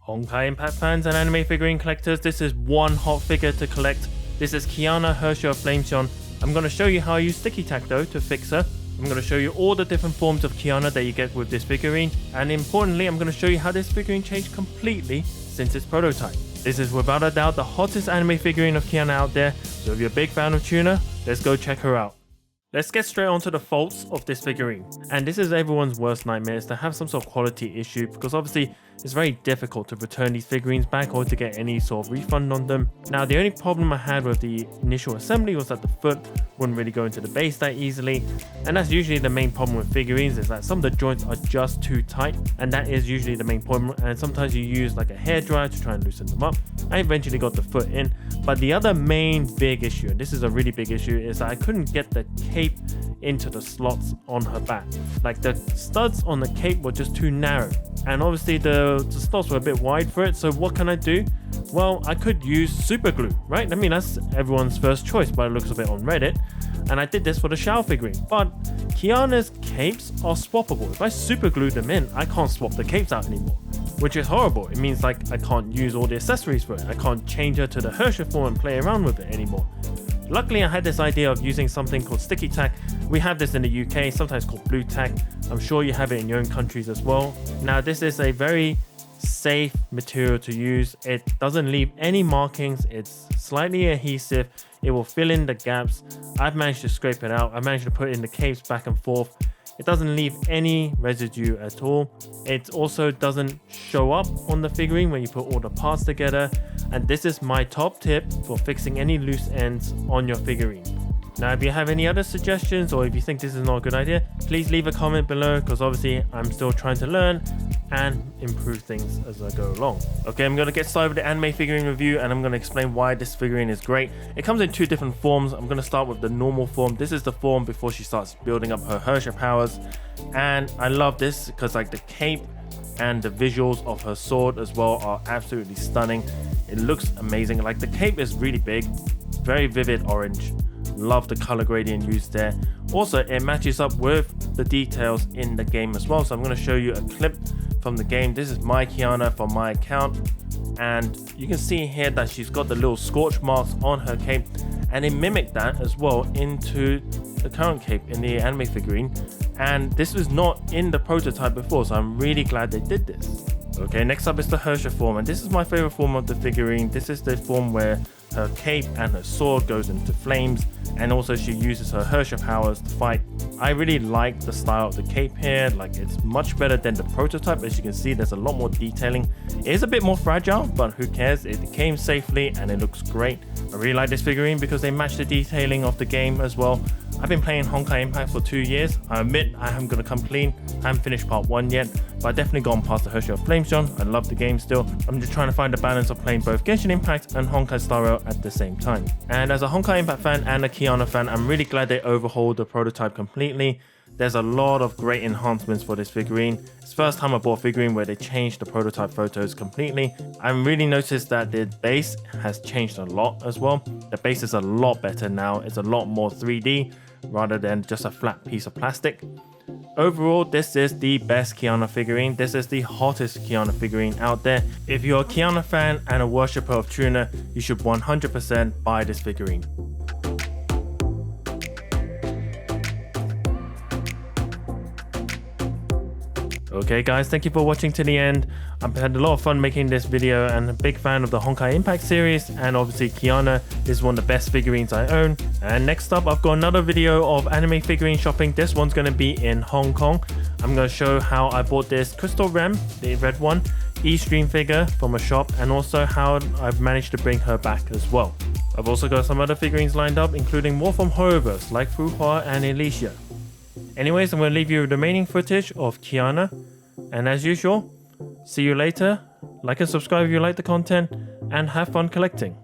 Honkai Impact fans and anime figurine collectors, this is one hot figure to collect. This is Kiana, Herrscher of Flamescion. I'm going to show you how I use sticky tack though to fix her. I'm going to show you all the different forms of Kiana that you get with this figurine, and importantly I'm going to show you how this figurine changed completely since its prototype. This is without a doubt the hottest anime figurine of Kiana out there, so if you're a big fan of Tuna, let's go check her out. Let's get straight onto the faults of this figurine. And this is everyone's worst nightmare, is to have some sort of quality issue, because obviously it's very difficult to return these figurines back or to get any sort of refund on them. Now the only problem I had with the initial assembly was that the foot wouldn't really go into the base that easily, and that's usually the main problem with figurines, is that some of the joints are just too tight, and that is usually the main problem. And sometimes you use like a hairdryer to try and loosen them up. I eventually got the foot in, but the other main big issue, and this is a really big issue, is that I couldn't get the cape into the slots on her back. Like the studs on the cape were just too narrow, and obviously the slots were a bit wide for it. So what can I do? Well, I could use super glue, right? I mean, that's everyone's first choice by the looks of it on Reddit, and I did this for the Shao figurine. But Kiana's capes are swappable. If I super glue them in, I can't swap the capes out anymore, which is horrible. It means like I can't use all the accessories for it. I can't change her to the Herrscher form and play around with it anymore. Luckily, I had this idea of using something called sticky tack. We have this in the UK, sometimes called blue tack. I'm sure you have it in your own countries as well. Now, this is a very safe material to use. It doesn't leave any markings. It's slightly adhesive. It will fill in the gaps. I've managed to scrape it out. I've managed to put in the capes back and forth. It doesn't leave any residue at all. It also doesn't show up on the figurine when you put all the parts together. And this is my top tip for fixing any loose ends on your figurine. Now, if you have any other suggestions, or if you think this is not a good idea, please leave a comment below, because obviously I'm still trying to learn and improve things as I go along. Okay, I'm going to get started with the anime figurine review, and I'm going to explain why this figurine is great. It comes in two different forms. I'm going to start with the normal form. This is the form before she starts building up her Herrscher powers, and I love this because like the cape and the visuals of her sword as well are absolutely stunning. It looks amazing. Like the cape is really big, very vivid orange. Love the color gradient used there. Also, it matches up with the details in the game as well. So I'm going to show you a clip from the game. This is my Kiana from my account, and you can see here that she's got the little scorch marks on her cape, and it mimicked that as well into the current cape in the anime figurine. And this was not in the prototype before, so I'm really glad they did this. Okay, next up is the Herrscher form, and this is my favorite form of the figurine. This is the form where her cape and her sword goes into flames, and also she uses her Herrscher powers to fight. I really like the style of the cape here. Like, it's much better than the prototype. As you can see, there's a lot more detailing. It is a bit more fragile, but who cares? It came safely and it looks great. I really like this figurine because they match the detailing of the game as well. I've been playing Honkai Impact for 2 years. I admit I am going to come clean. I haven't finished part 1 yet, but I've definitely gone past the Herrscher of Flamescion. I love the game still. I'm just trying to find the balance of playing both Genshin Impact and Honkai Star Rail at the same time. And as a Honkai Impact fan and a Kiana fan, I'm really glad they overhauled the prototype completely. There's a lot of great enhancements for this figurine. It's the first time I bought a figurine where they changed the prototype photos completely. I really noticed that the base has changed a lot as well. The base is a lot better now. It's a lot more 3D rather than just a flat piece of plastic. Overall, this is the best Kiana figurine. This is the hottest Kiana figurine out there. If you're a Kiana fan and a worshipper of Tuna, you should 100% buy this figurine. Okay guys, thank you for watching to the end. I've had a lot of fun making this video, and a big fan of the Honkai Impact series, and obviously Kiana is one of the best figurines I own. And next up, I've got another video of anime figurine shopping. This one's going to be in Hong Kong. I'm going to show how I bought this Crystal Rem, the red one, E-Stream figure from a shop, and also how I've managed to bring her back as well. I've also got some other figurines lined up, including more from HOYO-verse like Fuhua and Alicia. Anyways, I'm going to leave you with the remaining footage of Kiana, and as usual, see you later. Like and subscribe if you like the content, and have fun collecting.